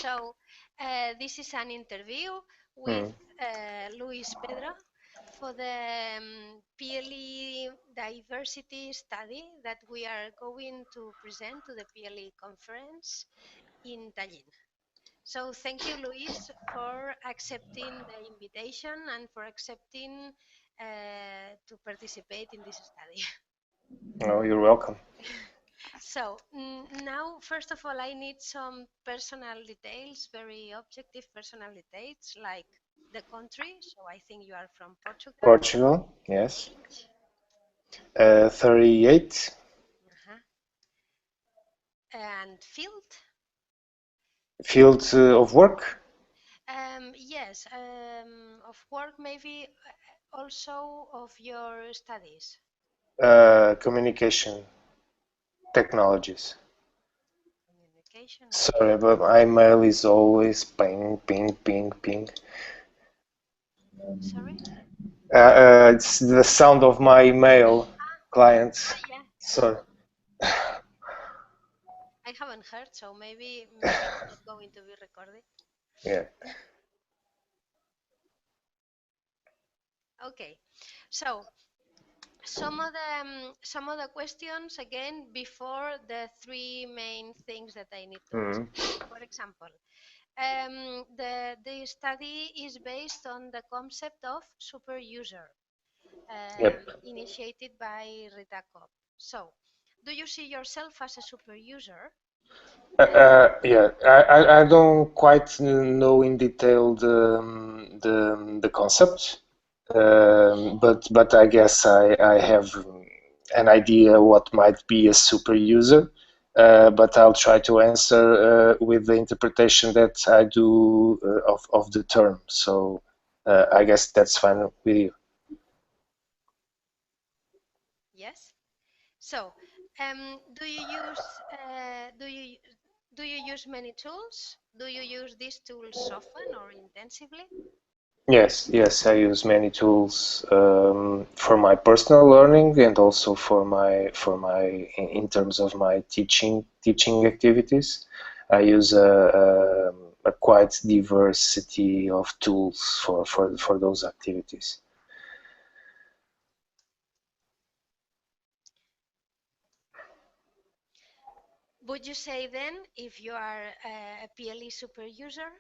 So this is an interview with Luis Pedro for the PLE diversity study that we are going to present to the PLE conference in Tallinn. So thank you, Luis, for accepting the invitation and for accepting to participate in this study. Oh, you're welcome. So now, first of all, I need some personal details, very objective personal details, like the country. So I think you are from Portugal. Portugal, yes. Age. 38. And field. Field of work? Yes, of work, maybe also of your studies. Communication technologies. Communication. Sorry, but my mail is always ping, ping, ping, ping. Sorry? It's the sound of my email clients. Yeah. Sorry. I haven't heard, so maybe it's not going to be recorded. Yeah. Okay. So some of the questions again before the three main things that I need to ask. For example, the study is based on the concept of super user, initiated by Rita Kopp. So, do you see yourself as a super user? Yeah, I don't quite know in detail the concept, but I guess I have an idea what might be a super user. But I'll try to answer with the interpretation that I do of the term. So I guess that's fine with you. Yes. So, do you use many tools? Do you use these tools often or intensively? Yes, I use many tools for my personal learning and also in terms of my teaching activities. I use a quite diversity of tools for those activities. Would you say then if you are a PLE super user?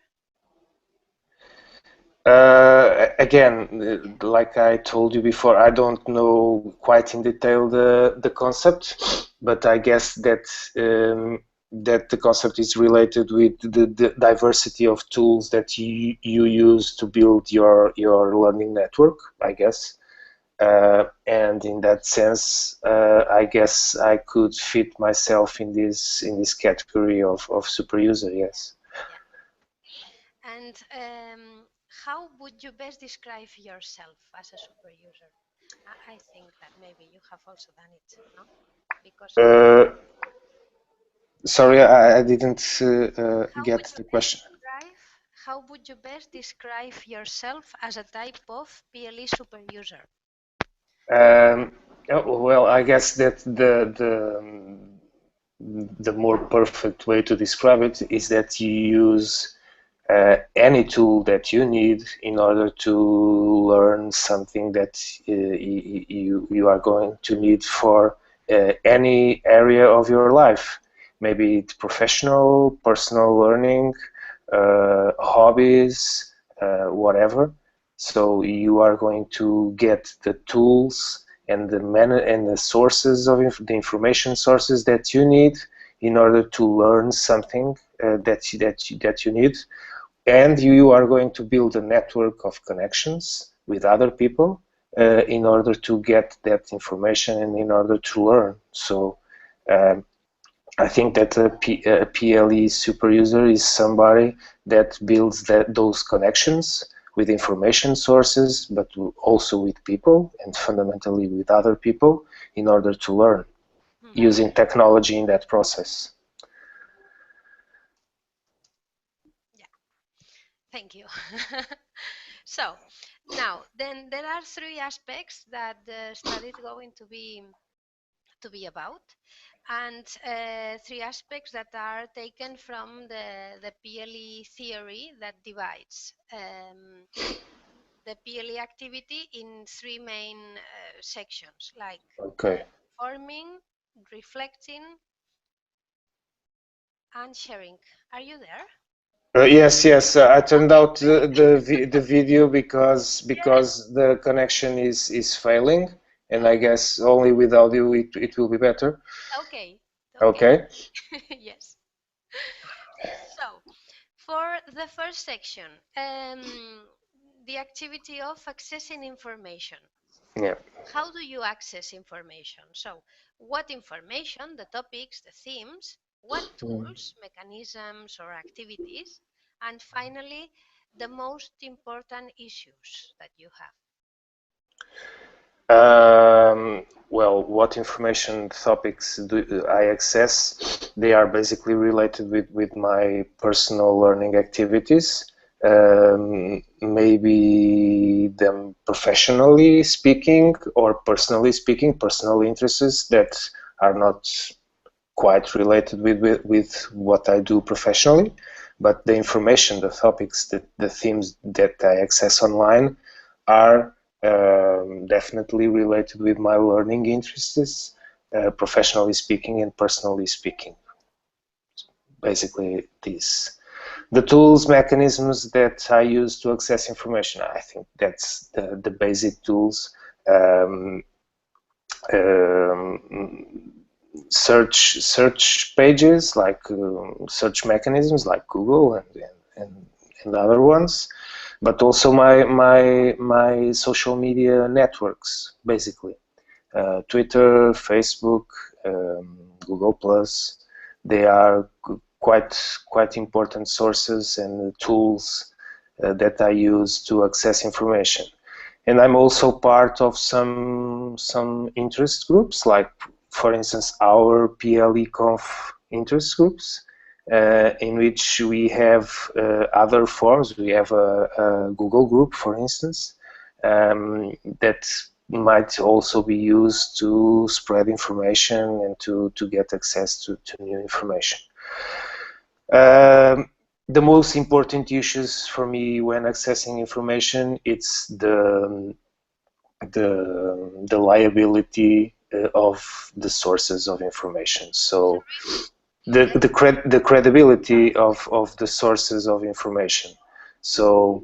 Again, like I told you before, I don't know quite in detail the concept, but I guess that that the concept is related with the diversity of tools that you use to build your learning network, I guess. And in that sense, I guess I could fit myself in this category of super user. Yes. Yeah. And how would you best describe yourself as a super user? I think that maybe you have also done it, no? Because Sorry, I didn't get the question. how would you best describe yourself as a type of PLE super user? Well, I guess that the more perfect way to describe it is that you use any tool that you need in order to learn something that you are going to need for any area of your life. Maybe it's professional, personal learning, hobbies, whatever. So you are going to get the tools and the sources of the information sources that you need in order to learn something that you need, and you are going to build a network of connections with other people in order to get that information and in order to learn. So I think that a PLE super user is somebody that builds those connections with information sources, but also with people and fundamentally with other people in order to learn, using technology in that process. Yeah, thank you. So now, then there are three aspects that the study is going to be to be about, and 3 aspects that are taken from the PLE theory that divides the PLE activity in 3 main sections, like forming, reflecting, and sharing. Are you there? Yes. I turned out the video because the connection is failing, and I guess only with audio it will be better. Okay. Okay. Yes. So, for the first section, the activity of accessing information. Yeah. How do you access information? So, what information, the topics, the themes, what tools, mechanisms, or activities, and finally, the most important issues that you have. Well, what information topics do I access? They are basically related with my personal learning activities. Maybe them professionally speaking or personally speaking, personal interests that are not quite related with what I do professionally. But the information, the topics, the themes that I access online are definitely related with my learning interests, professionally speaking and personally speaking. Basically, these. The tools, mechanisms that I use to access information, I think that's the basic tools. Search pages, like search mechanisms like Google and other ones, but also my social media networks, basically Twitter, Facebook, Google Plus. They are quite important sources and tools that I use to access information. And I'm also part of some interest groups, like for instance our PLEConf interest groups, in which we have other forms. We have a Google group, for instance, that might also be used to spread information and to get access to new information. The most important issues for me when accessing information, it's the liability of the sources of information. So the credibility of the sources of information. So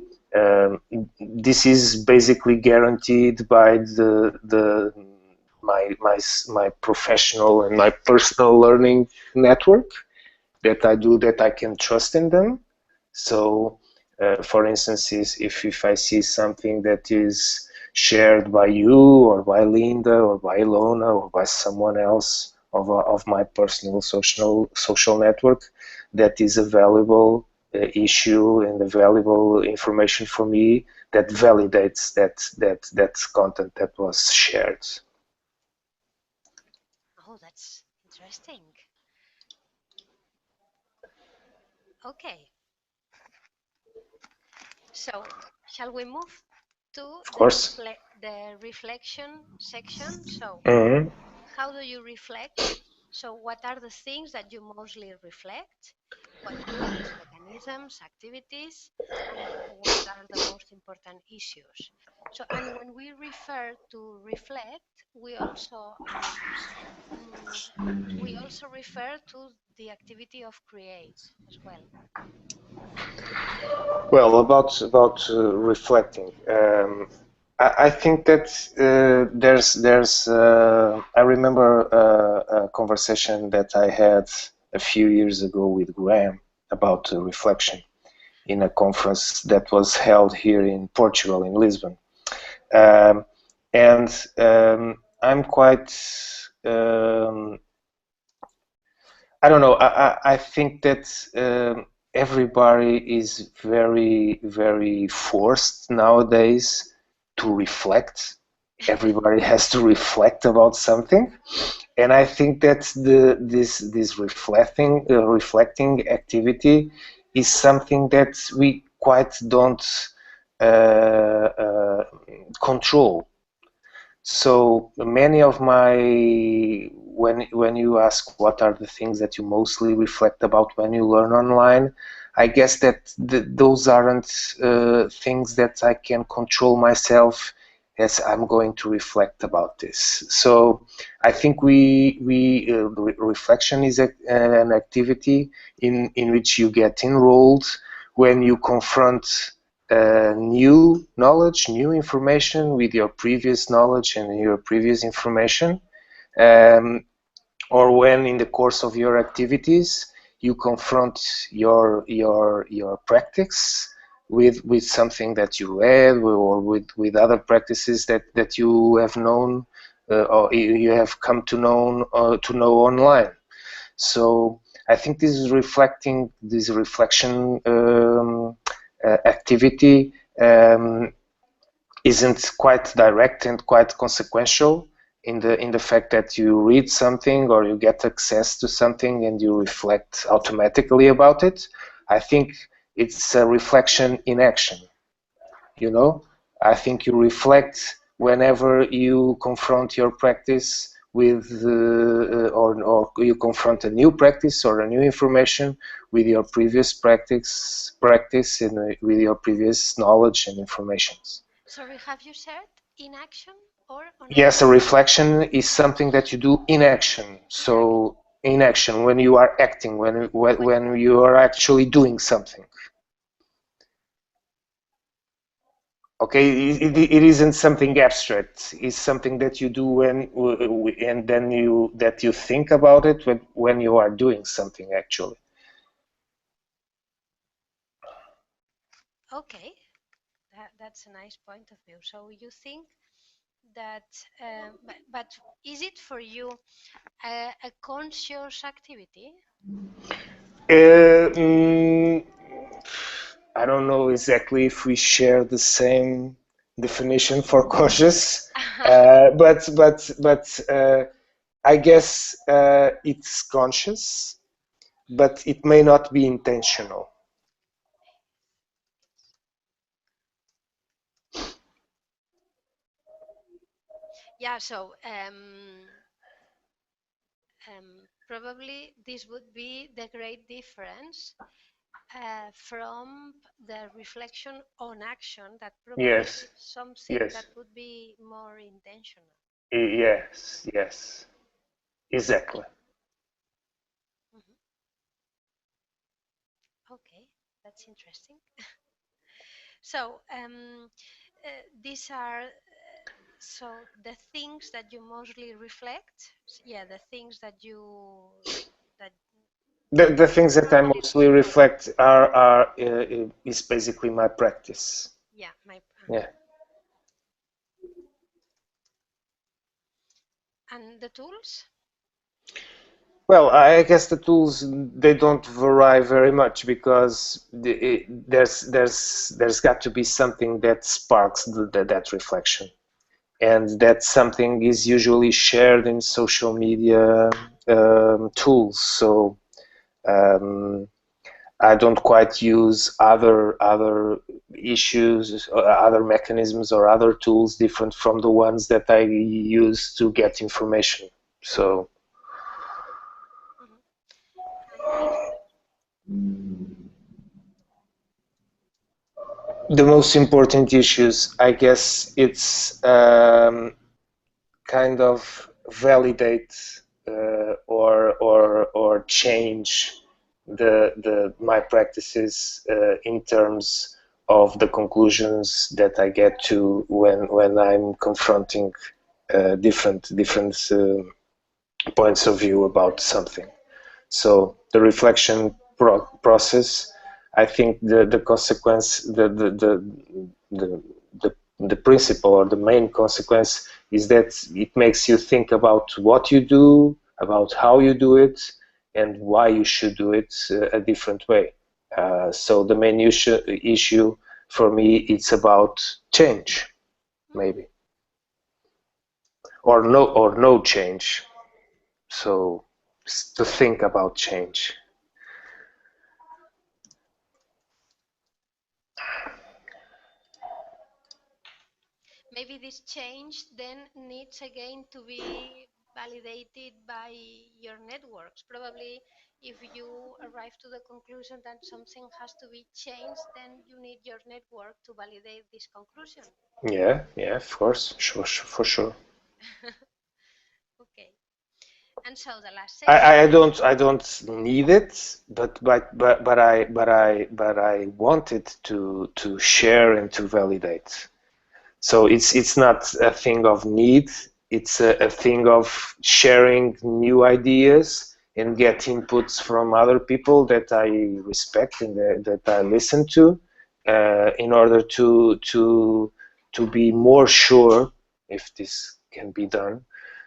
this is basically guaranteed by my professional and my personal learning network that I do, that I can trust in them. So for instance, if I see something that is shared by you or by Linda or by Ilona or by someone else of my personal social network, that is a valuable issue and a valuable information for me, that validates that content that was shared. Oh, that's interesting. Okay. So, shall we move to the reflection section? So, how do you reflect? So, what are the things that you mostly reflect? What tools, mechanisms, activities, and what are the most important issues? So, and when we refer to reflect, we also refer to the activity of create as well. Well, about reflecting, I think that there's I remember a conversation that I had a few years ago with Graham about reflection in a conference that was held here in Portugal, in Lisbon, and I'm quite I don't know. I think that everybody is very forced nowadays to reflect. Everybody has to reflect about something, and I think that this reflecting activity is something that we quite don't control. So many of my when you ask what are the things that you mostly reflect about when you learn online, I guess that those aren't things that I can control myself as I'm going to reflect about this. So I think reflection is an activity in which you get enrolled when you confront new knowledge, new information with your previous knowledge and your previous information, or when in the course of your activities you confront your practice with something that you read or with other practices that you have known or you have come to know online. So I think this reflection activity isn't quite direct and quite consequential in the fact that you read something or you get access to something and you reflect automatically about it. I think it's a reflection in action. I think you reflect whenever you confront your practice with or you confront a new practice or a new information with your previous practice and with your previous knowledge and informations. Sorry, have you said in action or on Yes, action? a reflection is something that you do in action. So in action, when you are acting, when you are actually doing something. Okay, it isn't something abstract. It's something that you do and then you think about it when you are doing something actually. Okay, that's a nice point of view. So you think that, but is it for you a conscious activity? Uh, mm, I don't know exactly if we share the same definition for conscious, but I guess it's conscious, but it may not be intentional. Yeah, so probably this would be the great difference from the reflection on action, that probably Yes, is something that yes, would be more intentional. yes, yes, exactly. Mhm. Okay, that's interesting. So these are so the things that you mostly reflect. Yeah, the things that you that The things that I normally mostly reflect are is basically my practice. yeah my Yeah. and the tools. Well, I guess the tools they don't vary very much because there's got to be something that sparks that reflection, and that something is usually shared in social media tools. So um, I don't quite use other issues, other mechanisms, or other tools different from the ones that I use to get information. So Mhm. And if the most important issues, I guess, it's kind of validate or change the my practices in terms of the conclusions that I get to when I'm confronting different points of view about something. So the reflection process, I think the consequence, the, the principle or the main consequence is that it makes you think about what you do, about how you do it, and why you should do it a different way. So the main issue for me, it's about change, maybe, or no change. So to think about change. maybe this change then needs again to be validated by your networks. Probably if you arrive to the conclusion that something has to be changed, then you need your network to validate this conclusion. Yeah, of course, sure, for sure. Okay. And so the last section. I don't need it, but I want it to share and to validate. So it's not a thing of need, it's a thing of sharing new ideas and get inputs from other people that I respect and that I listen to, in order to be more sure if this can be done,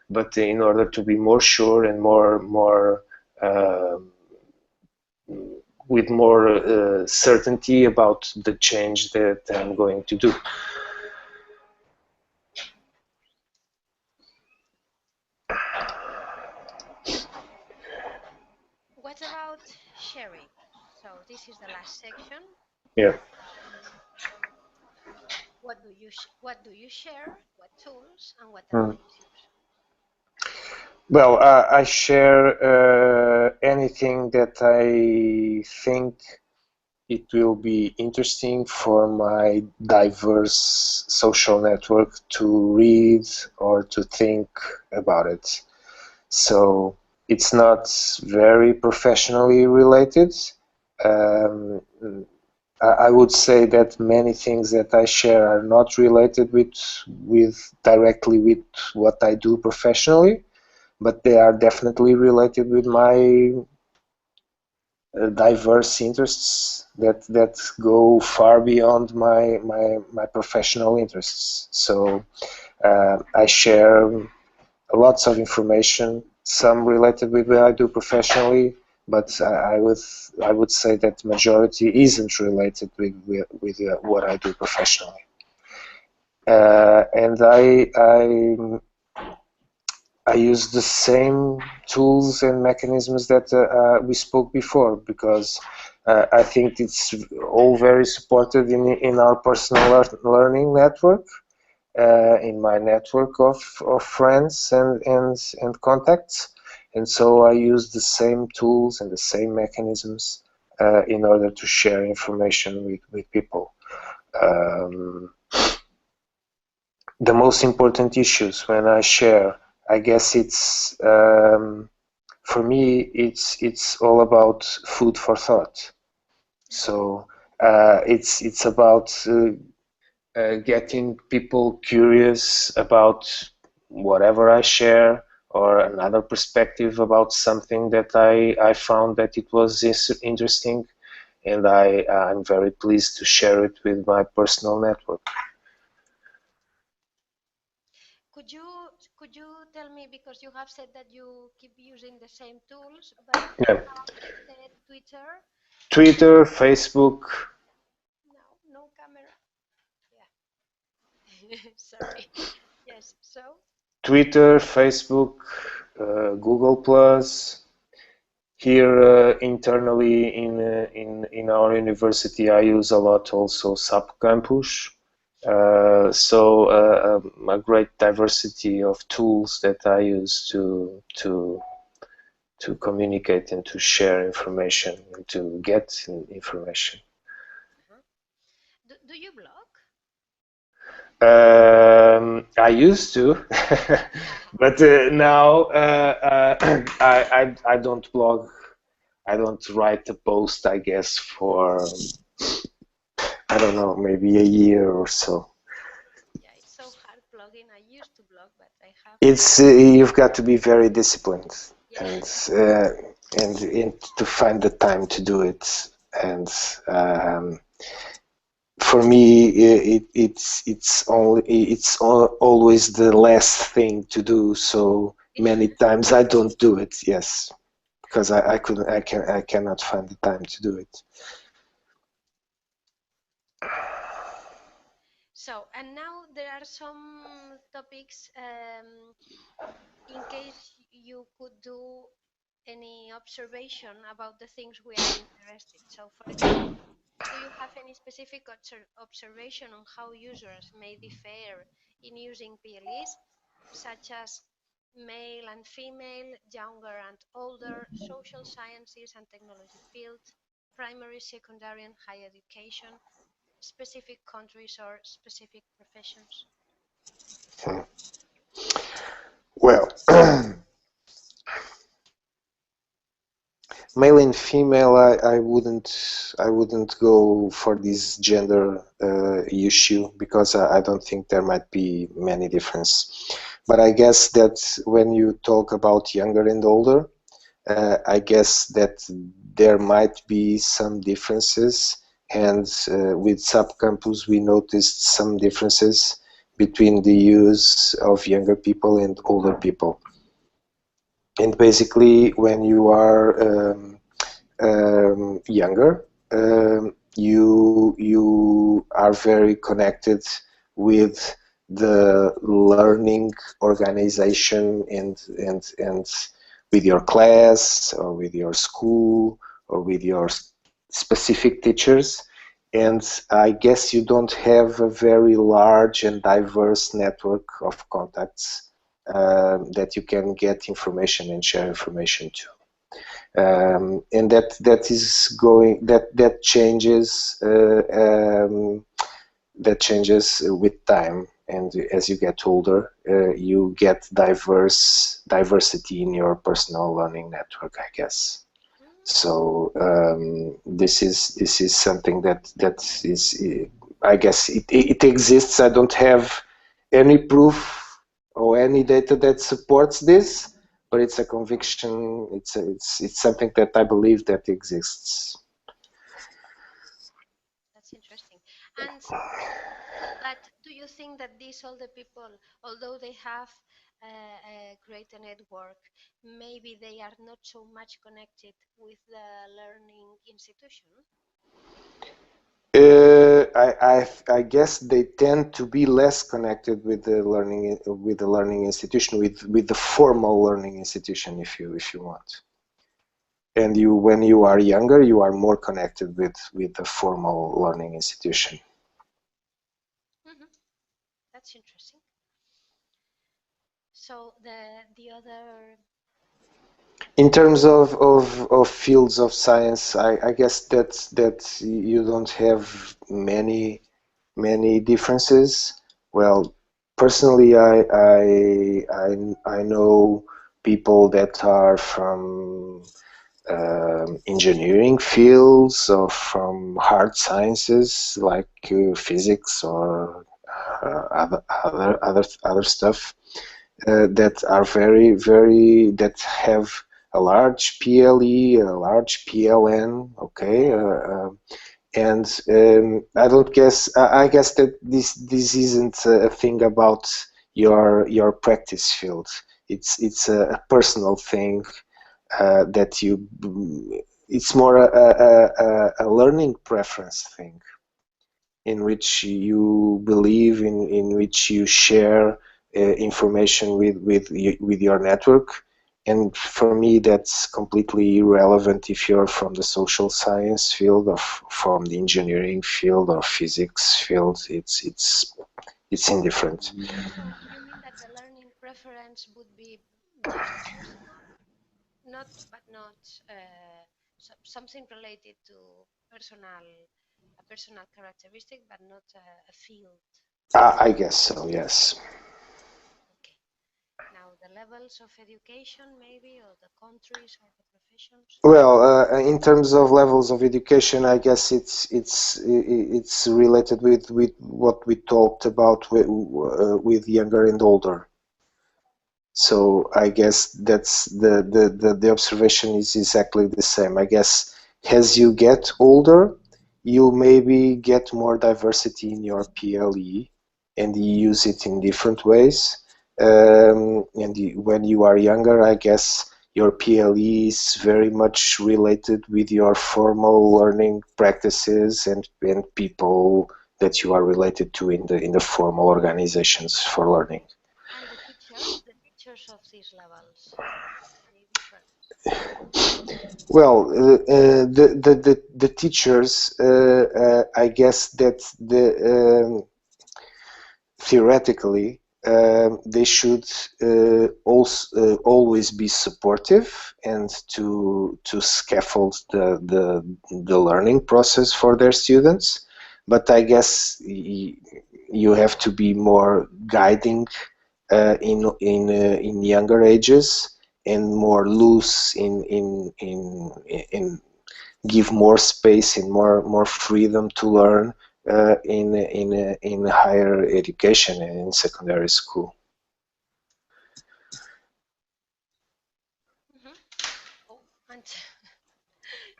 but in order to be more sure and more uh, with more certainty about the change that I'm going to do. What about sharing? So this is the last section. Yeah. What do you share? What tools and what Mm. applications? Well, I share anything that I think it will be interesting for my diverse social network to read or to think about it. So it's not very professionally related. Um, I would say that many things that I share are not related with directly with what I do professionally, but they are definitely related with my diverse interests that go far beyond my professional interests. So I share lots of information, some related with what I do professionally, but I would say that majority isn't related with what I do professionally. And I use the same tools and mechanisms that we spoke before, because I think it's all very supported in our personal learning network, in my network of friends and contacts. And so I use the same tools and the same mechanisms in order to share information with people. Um, the most important issues when I share, I guess it's for me it's all about food for thought. So it's about getting people curious about whatever I share, or another perspective about something that I found that it was interesting, and I'm very pleased to share it with my personal network. Could you tell me, because you have said that you keep using the same tools, but you Yeah. have said Twitter. Twitter, Facebook. No camera. Yeah. Sorry. Yes. So. Twitter, Facebook, Google Plus. Here internally in our university, I use a lot also SAP Campus. A great diversity of tools that I use to communicate and to share information and to get information. Do you blog? I used to, but now I don't blog. I don't write a post, I guess, for I don't know, maybe a year or so. Yeah, it's so hard blogging. I used to blog, but I have. It's you've got to be very disciplined Yeah. and uh, and to find the time to do it. And for me, it's always the last thing to do. So many times I don't do it. Yes, because I cannot find the time to do it. So, and now there are some topics, in case you could do any observation about the things we are interested. So, for example, do you have any specific observation on how users may differ in using PLEs, such as male and female, younger and older, social sciences and technology fields, primary, secondary and higher education, specific countries or specific professions? Well, male and female, I wouldn't go for this gender issue because I don't think there might be many difference. But I guess that when you talk about younger and older, I guess that there might be some differences, and with subcampus we noticed some differences between the use of younger people and older people. And basically, when you are younger, you are very connected with the learning organization and with your class or with your school or with your specific teachers. And I guess you don't have a very large and diverse network of contacts that you can get information and share information to. And that changes with time, and as you get older you get diversity in your personal learning network, I guess. So this is something that is, I guess it exists. I don't have any proof or any data that supports this, but it's a conviction. It's something that I believe that exists. That's interesting. And but do you think that these older people, although they have a greater network, maybe they are not so much connected with the learning institution? I guess they tend to be less connected with the learning institution, with the formal learning institution, if you want. And when you are younger, you are more connected with the formal learning institution. Mm-hmm. That's interesting. So the other. In terms of fields of science, I guess that you don't have many differences. Well, personally, I know people that are from engineering fields or from hard sciences like physics or other stuff that are that have a large PLE, a large PLN, okay, and I don't guess. I guess that this isn't a thing about your practice field. It's a personal thing that you. It's more a learning preference thing, in which you believe, in which you share information with your network. And for me, that's completely irrelevant if you're from the social science field or from the engineering field or physics field. It's indifferent. So you mean that the learning preference would be just personal, not but not something related to personal, a personal characteristic, but not a field. I guess so, yes. Okay. Now the levels of education, maybe, or the countries or the professions. Well, in terms of levels of education, I guess it's related with what we talked about with younger and older. So I guess that's the observation is exactly the same. I guess as you get older, you maybe get more diversity in your PLE, and you use it in different ways. And when you are younger, I guess your PLE is very much related with your formal learning practices and people that you are related to in the formal organizations for learning. And the teachers of these levels, any difference? Well, the teachers, I guess that theoretically, they should also always be supportive and to scaffold the learning process for their students. But I guess you have to be more guiding in younger ages and more loose in give more space and more freedom to learn in higher education and in secondary school. Oh, and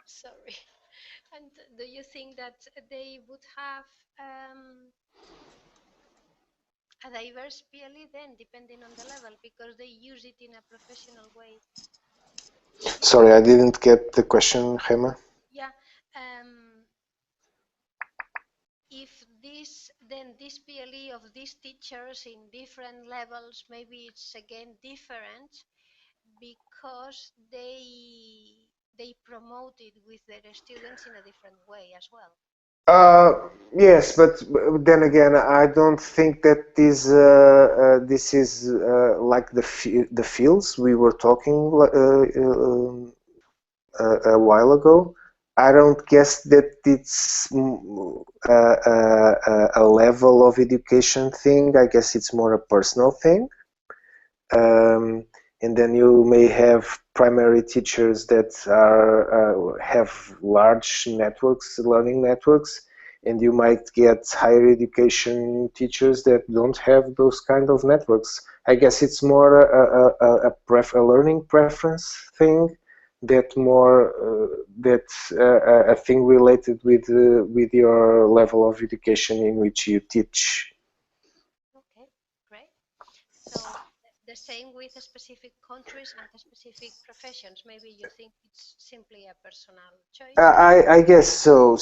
sorry. And do you think that they would have a diverse PLE then, depending on the level, because they use it in a professional way? Sorry, I didn't get the question, Gemma. Yeah. If this PLE of these teachers in different levels, maybe it's again different because they promote it with their students in a different way as well. Yes, but then again, I don't think that this is like the fields we were talking a while ago. I don't guess that it's a level of education thing. I guess it's more a personal thing. And then you may have primary teachers that have large networks, learning networks, and you might get higher education teachers that don't have those kind of networks. I guess it's more a learning preference thing that a thing related with your level of education in which you teach. Okay, great. So the same with specific countries and specific professions. Maybe you think it's simply a personal choice? I guess so.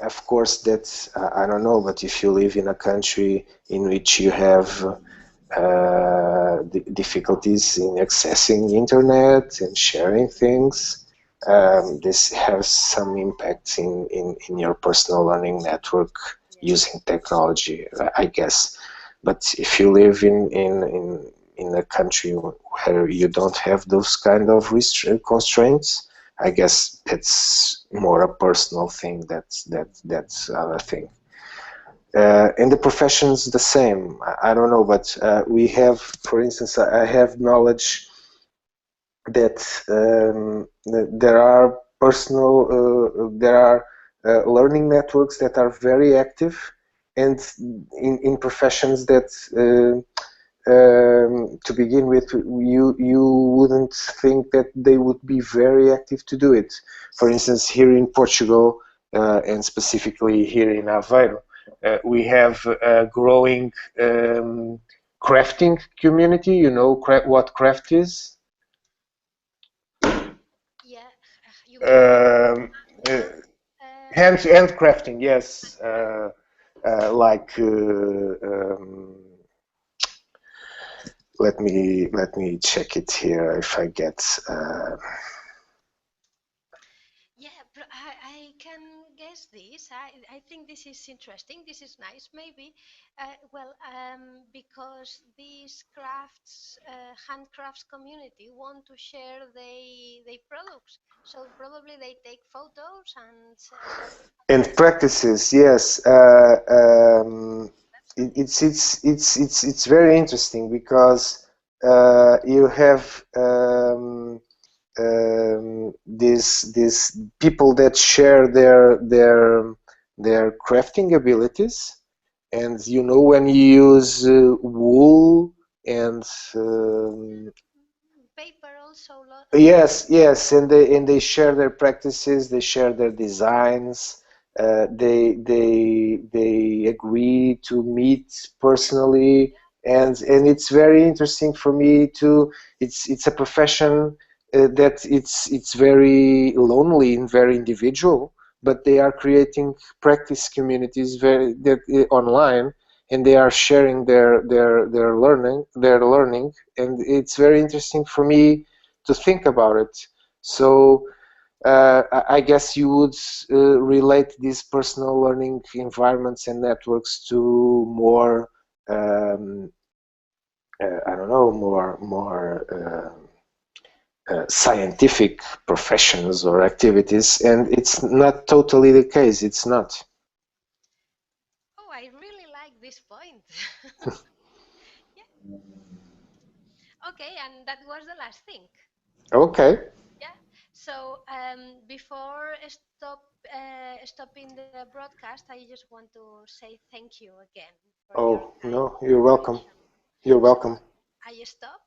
Of course, that's I don't know, but if you live in a country in which you have difficulties in accessing internet and sharing things, this has some impact in your personal learning network using technology, I guess. But if you live in a country where you don't have those kind of constraints, I guess it's more a personal thing. That's other thing. In the professions, the same. I don't know, but we have, for instance, I have knowledge that there are learning networks that are very active, and in professions that to begin with, you wouldn't think that they would be very active to do it. For instance, here in Portugal, and specifically here in Aveiro, we have a growing crafting community. You know what craft is? Yeah, you mean Handcrafting, yes. Like let me check it here if I get. yeah, but I can guess this. I think this is interesting. This is nice, maybe. Because these handcrafts community want to share their products, so probably they take photos And practices, yes. It's very interesting because you have these people that share their crafting abilities, and you know when you use wool and paper also. yes, and they share their practices, they share their designs, they agree to meet personally, and it's very interesting for me to. It's a profession that it's very lonely and very individual, but they are creating practice communities online, and they are sharing their learning, and it's very interesting for me to think about it. So I guess you would relate these personal learning environments and networks to more I don't know, more scientific professions or activities, and it's not totally the case. It's not. Oh, I really like this point. Yeah. Okay, and that was the last thing. Okay. Yeah. So before stopping the broadcast, I just want to say thank you again for your Oh, kind no, you're welcome. cooperation. You're So welcome. I stop